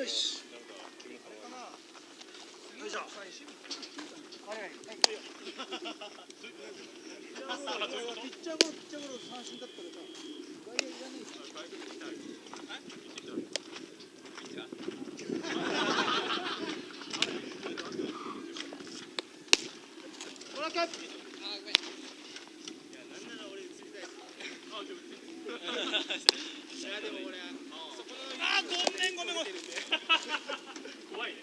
よし。よいしょ。はいはい。ピッチャーゴロ三振だったらさ、外野いらないじゃん。トラック。いやでも俺そこのごめん怖いね。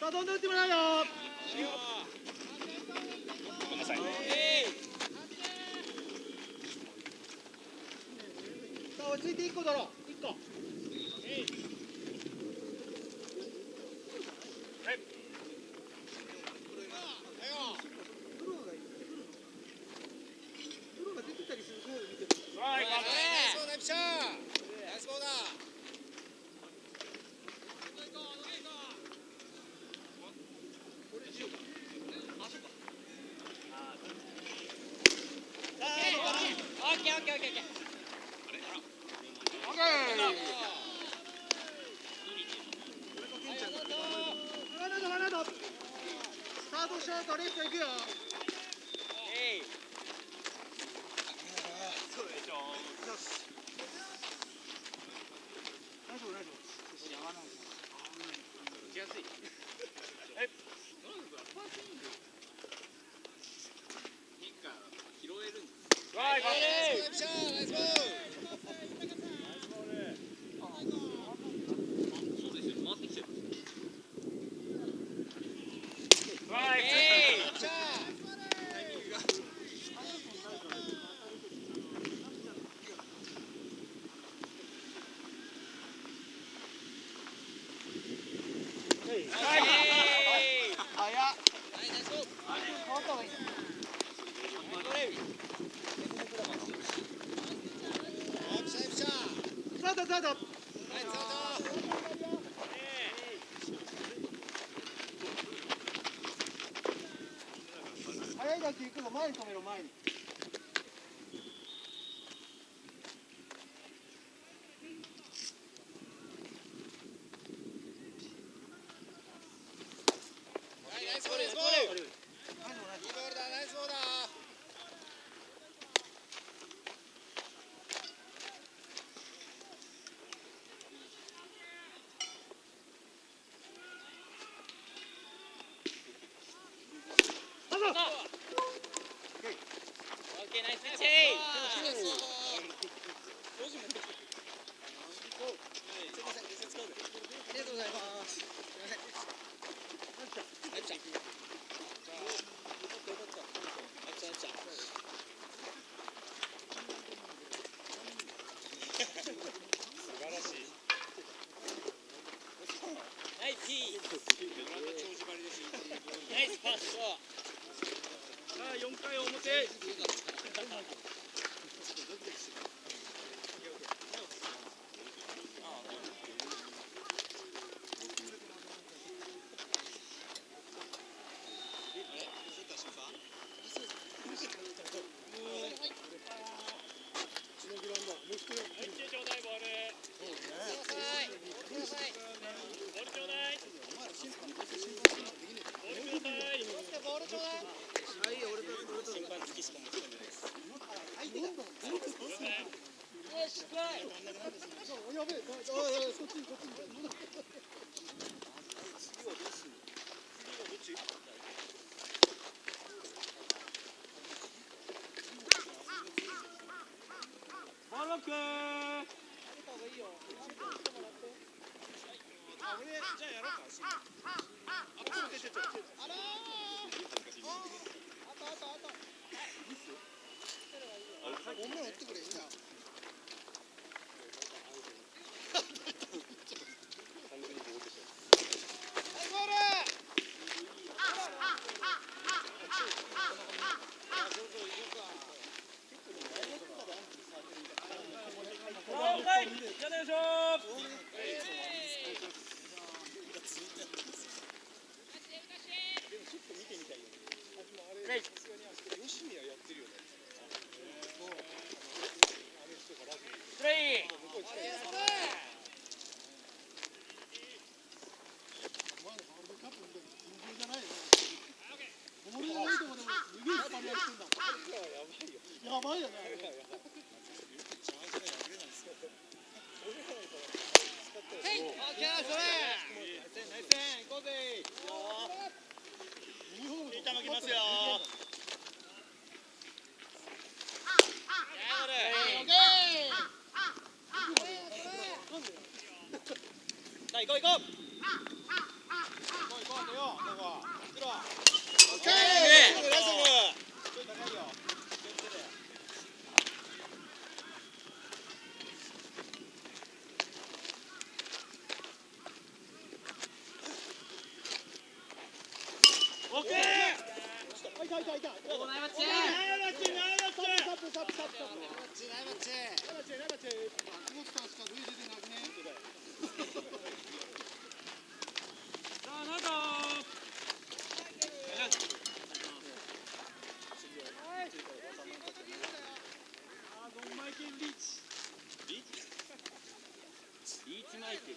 さあどんどん打ってもらうよ。ごめんなさい。さあ落ち着いて1個だろ。1個。サードショートレフト行くよ。早い打球行くの前に止めろ前に。4回表。はい。やばいよね。行こう行こう。オッケー。リーチマイケル。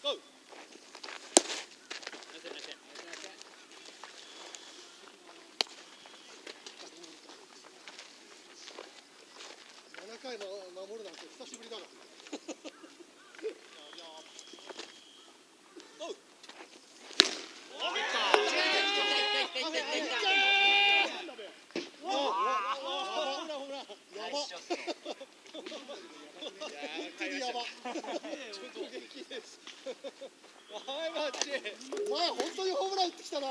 ゴー。7回守るなんて久しぶりだな。お前本当にホームラン打ってきたな。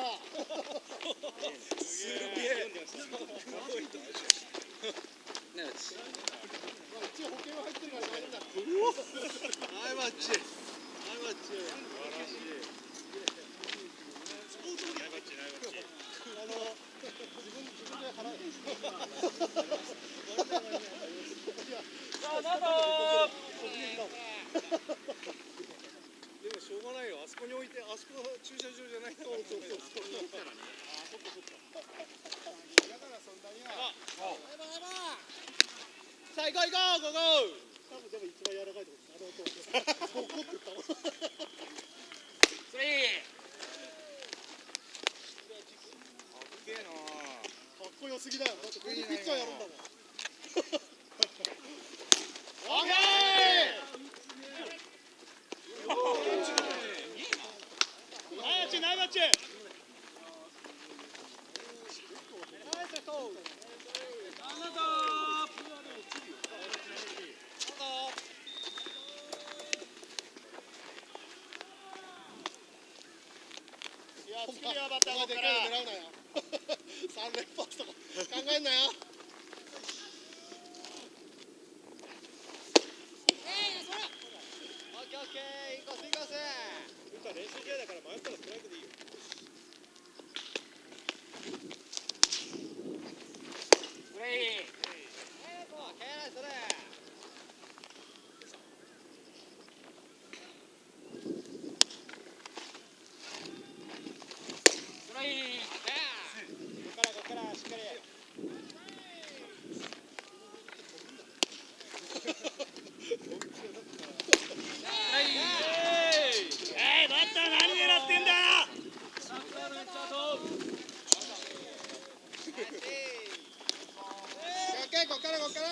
すげえ。一応保険は入ってるから大丈夫だ。はいマッチ。はいマッチ。素晴らしい。自分で払う。さあなんだ。でもしょうがないよ。あそこに置いて、あそこ駐車場じゃないんだから。そう。あそっかそっか。だからそんなには。さあ行こう行こうゴーゴー。多分でも一番柔らかいところです。ボコって言ったもん。スリー。かっけえな。かっこよすぎだよ。だってこれでピッチャーやるんだもん。オッケー。ナイバッチナイバッチ。作るよバッターここから。狙うなよ。3連発とか考えんなよ。オッケーオッケー。インコースインコース。練習試合だから迷ったらストライクでいいよ。プレイ。オッケーそれ。ここからしっかり。バッター何狙ってんだ。こっからこっから。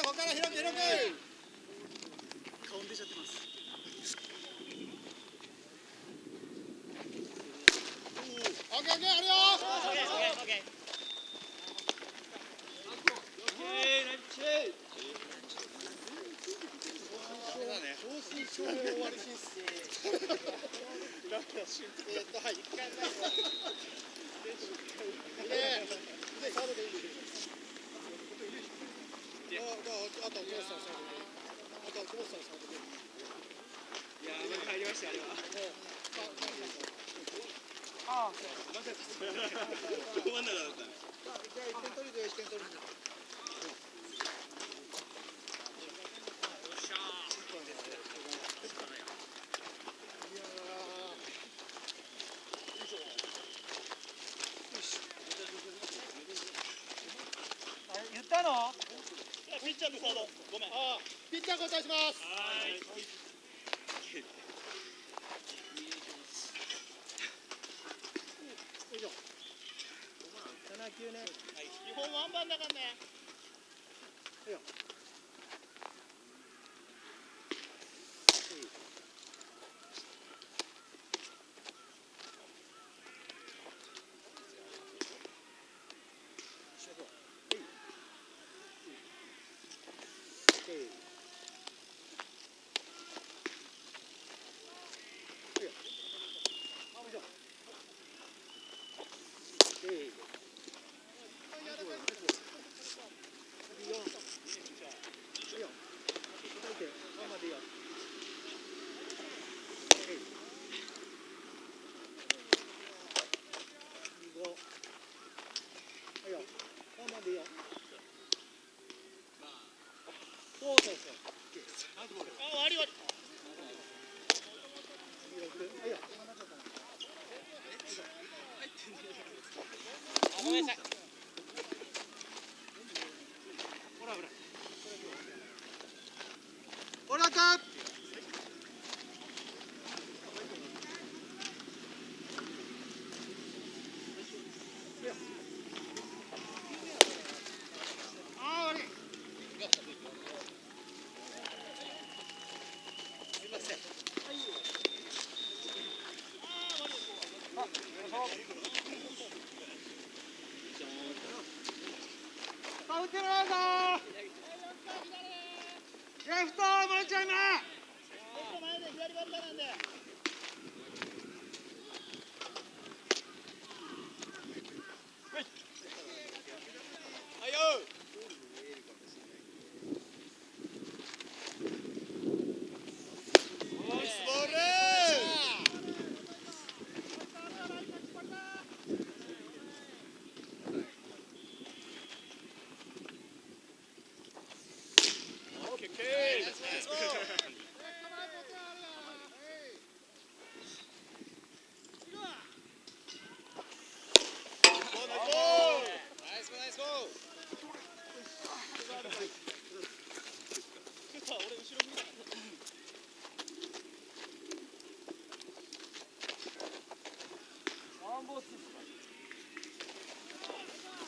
こっから広く。顔出ちゃってます。オッケーあるよ。正真正銘終わり進出。はい。ででサードでいいんでしょ。あとは久保さんサードで。あとは久保さんサードで。いやー、入りました、あれは。ああ、ど真ん中だったね。じゃあ1点取りで1点取り。言ったの？ピッチャーとサード、ごめん。ああ、ピッチャー交代します。はい。よいしょ。7球ね。基本ワンバンだからね。いいよ。そうそうそう。あ、終わり終わり。あ、ごめんなさい。ほらほら。オラカ。打ってないぞー。レフトもうちょい前。ちょっと前で左バッターなんで。はいよ。ナイスボール。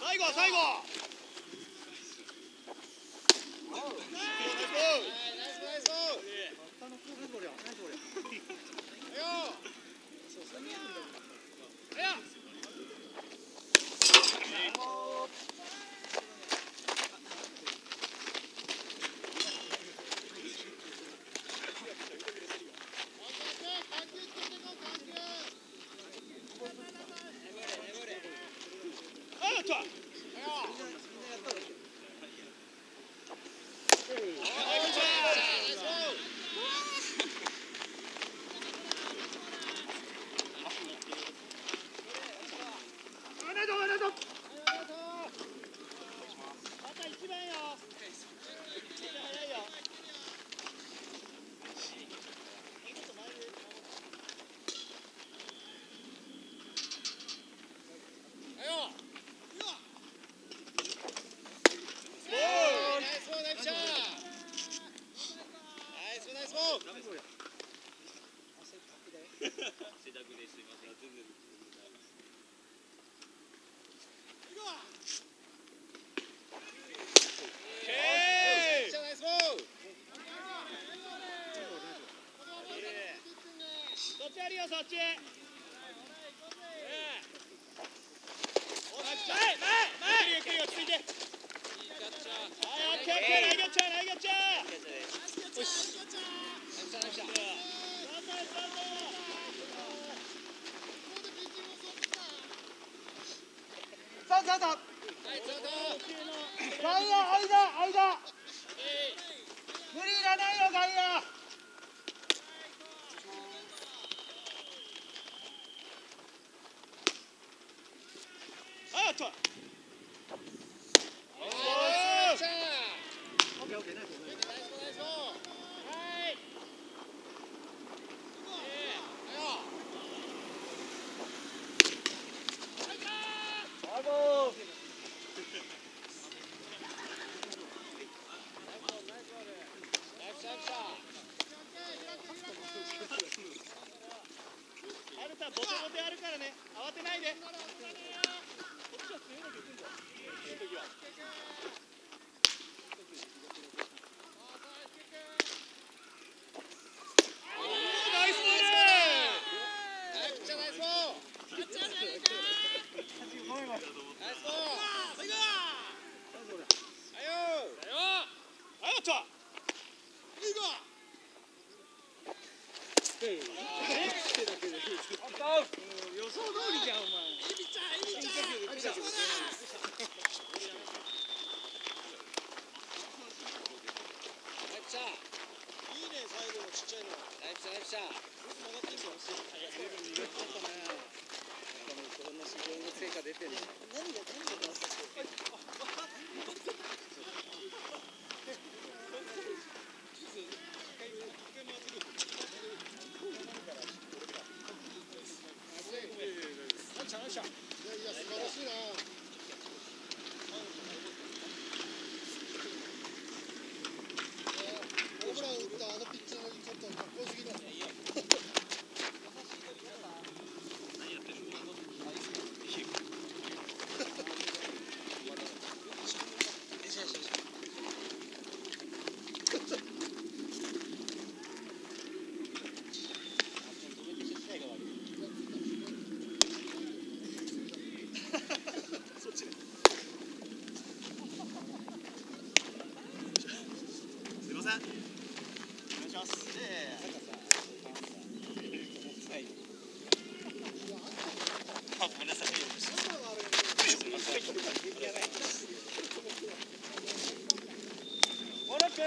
最後最後。そっちあるよ、そっち。そうそうそう。外野間無理いらないよ外野。あっとボテボテあるからね、慌てないで。こっちは強いので行くんだよ。いい時は。ナイスボール。予想通りじゃんお前。いいね、最後のちっちゃいの。曲がってんすよ。こんな市場の成果出てる。何が出したっけ。いやいや素晴らしいな。ホームラン打ったあのピッチングちょっとかっこよすぎだ。すいません。お願いします。ごめんなさい。モノ君。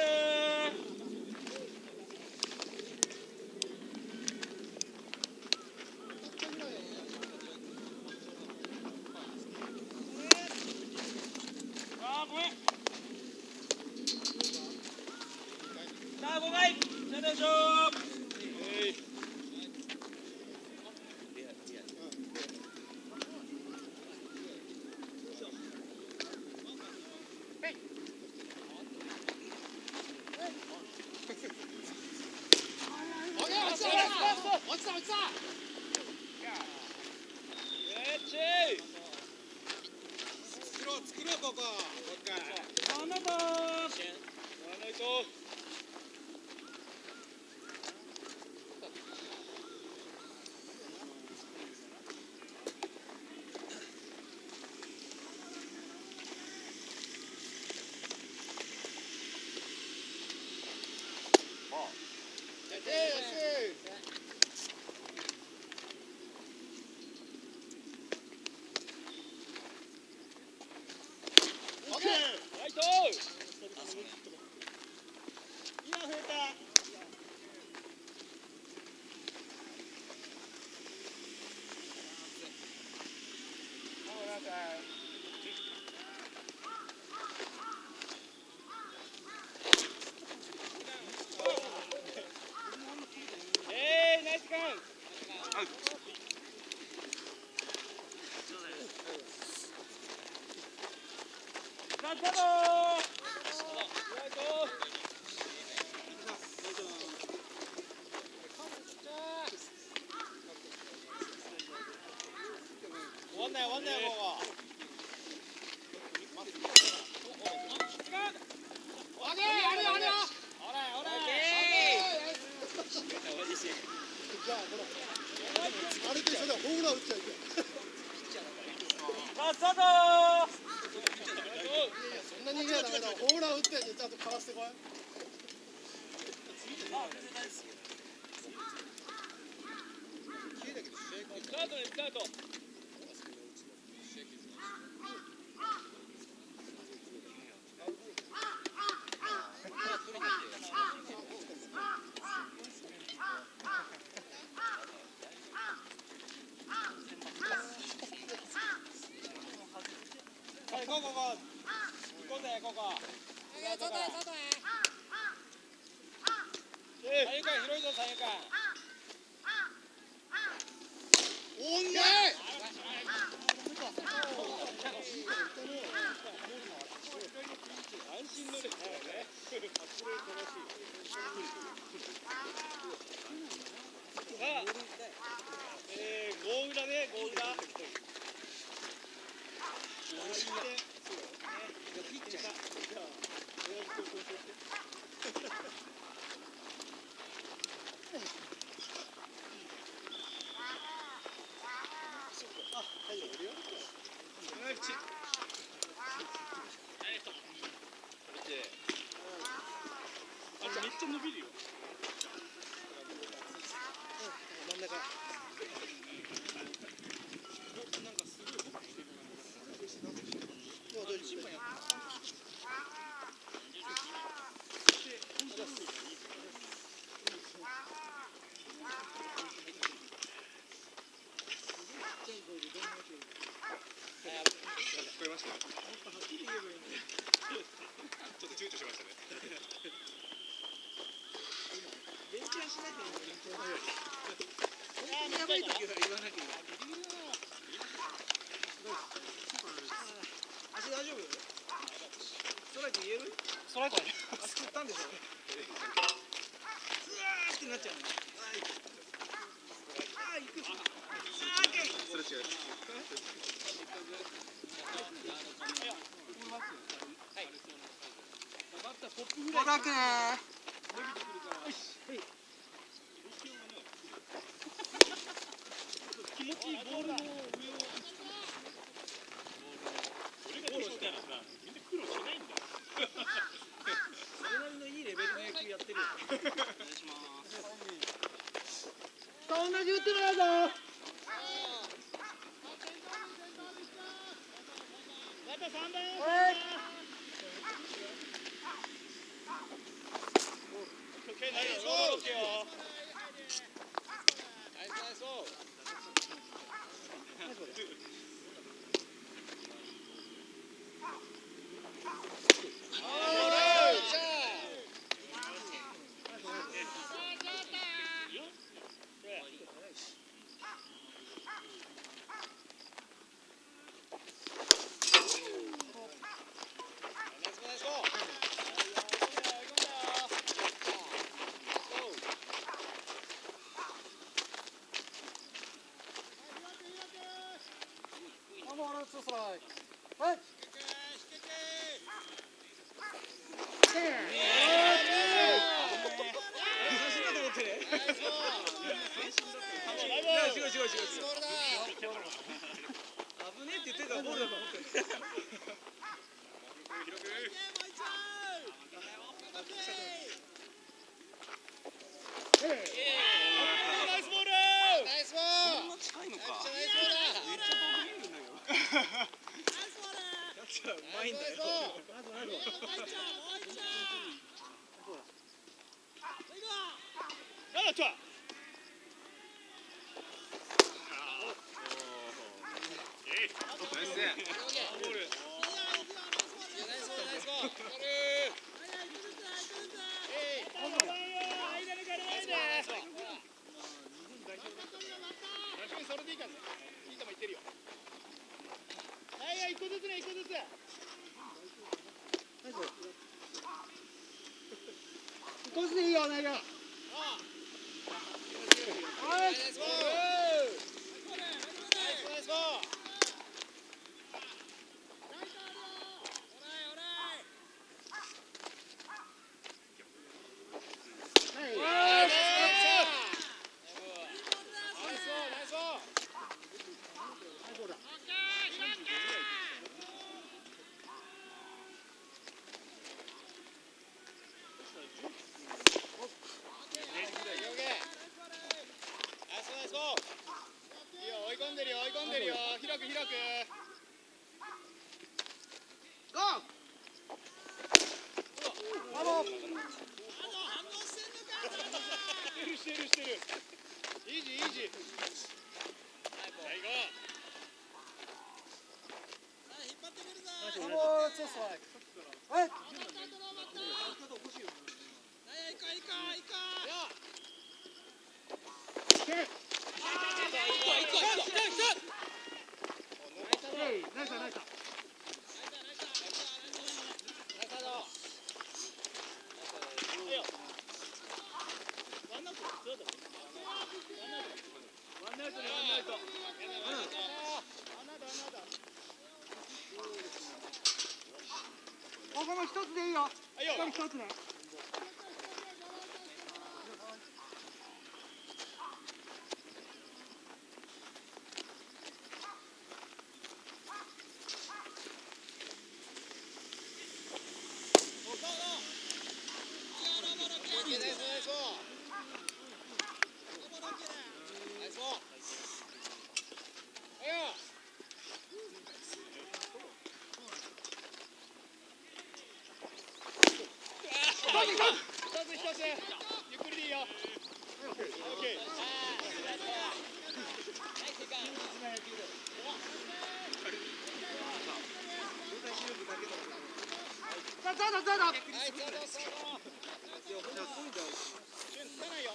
あーごめん。さあ5回。大丈夫。作ろうここ。ワンアウト。ワンアウト。ライト。今増えた。ナイスカウント。ライト。終わんないここ。じゃあほらあれと一緒だよ。ホームラン打っちゃいけない。そんなに逃げないとダメだ。ホームラン打ってちゃんとかわしてこい。スタートねスタート。したね。もっとはっきり言えばいいんだよ。ちょっと躊躇しましたね。勉強しなきゃいいのに、後輩より。本当にやばい時は言わなきゃいけない。足大丈夫？ストライク言える？ストライクだね。足振ったんでしょ？うわーってなっちゃうの。あー、行く。それ違う。バッターポップフライ。小田君。気持ちいいボールの上を。俺が苦労したらさ、みんな苦労しないんだよ。それなりのいいレベルの野球やってるよ。お願いします。同じ打ってないぞ。バッター3番。はい。オッケー、ナイスオッケーよ。ナイスナイス。はい。危ねえって言ってたらボールだと思ってる。ナイスボール。ナイスボール。こんな近いのか。ナイスボール。めっちゃ遠く見えるんだけど。やっちゃうまいんだよ。ナイスボール。ナイスね。それでいいからね。いいとも言ってるよ。はいはい、一個ずつね、一個ずつ。少しでいいよ、投げ。はい。ナイスボール。ナイスボール。追い込んでるよ、追い込んでるよ。開く、開く。ゴー。あの。してる。イージー、イージー。はい、行こう。もうちょっとはい。ナイス。ここも一つでいいよ。一つね。ナイスボール。ード。はい、つかないよ。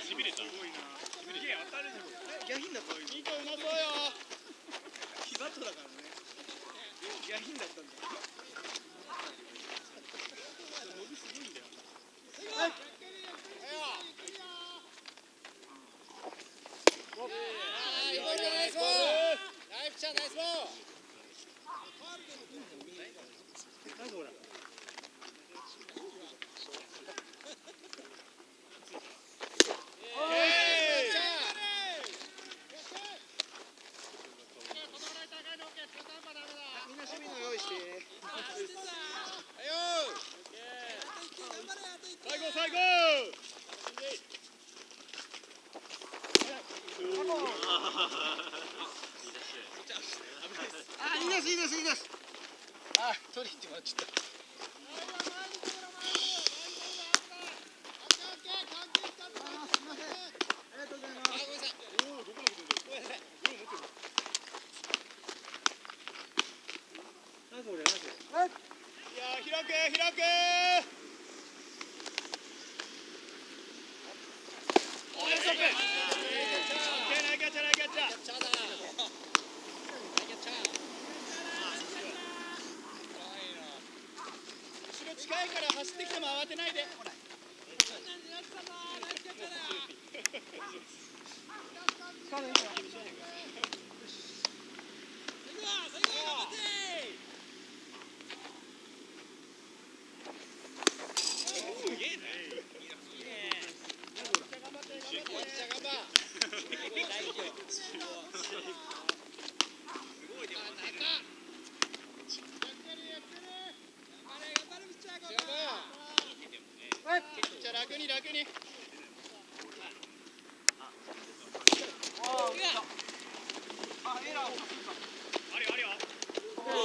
しびれた。すごいな。すげえ当たるねこれ。ギャヒンだった。ミコうまそうよ。キバットだからね。ギャヒンだったんだ。伸びすごいんだよ。はい。なんかほら。みんな守備の用意して。最後最後。あ、いいですいいですいいです。あ、取りに行ってもらっちゃった。いやー開け開け。近いから走ってきても慌てないで。じゃあ楽に楽に。お、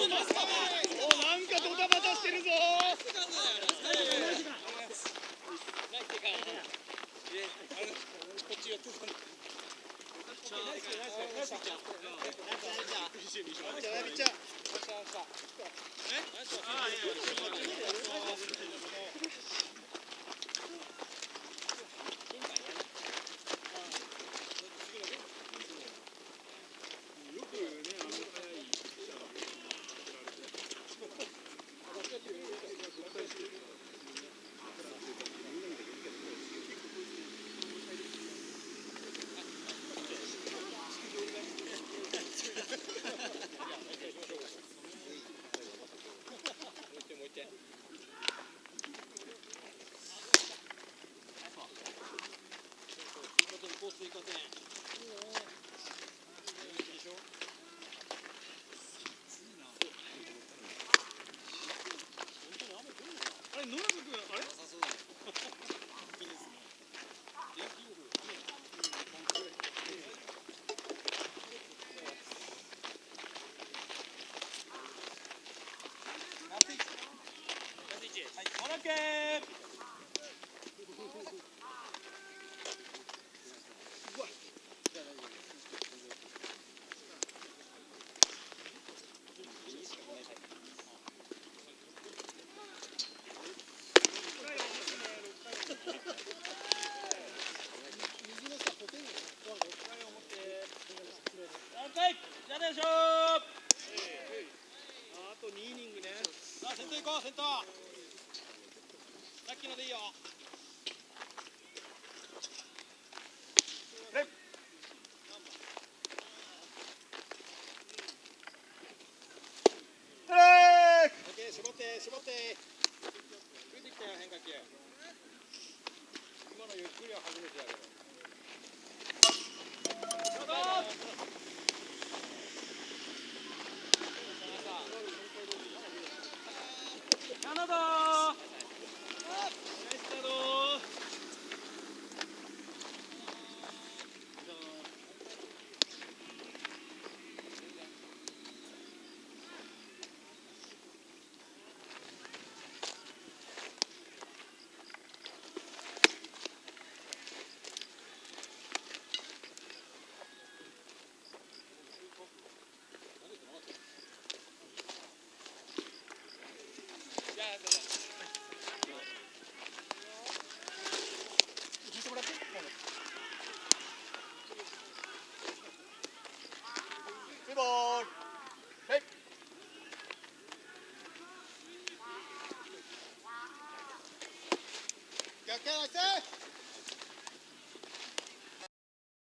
なんかドタバタしてるぞ。あれ野中君あれ？オッケー。じゃあでしょー。あと2イニングね。さあ先頭行こう先頭。さっきのでいいよ。オッケー絞って絞って。出てきたよ変化球。今のゆっくりは初めてやけど。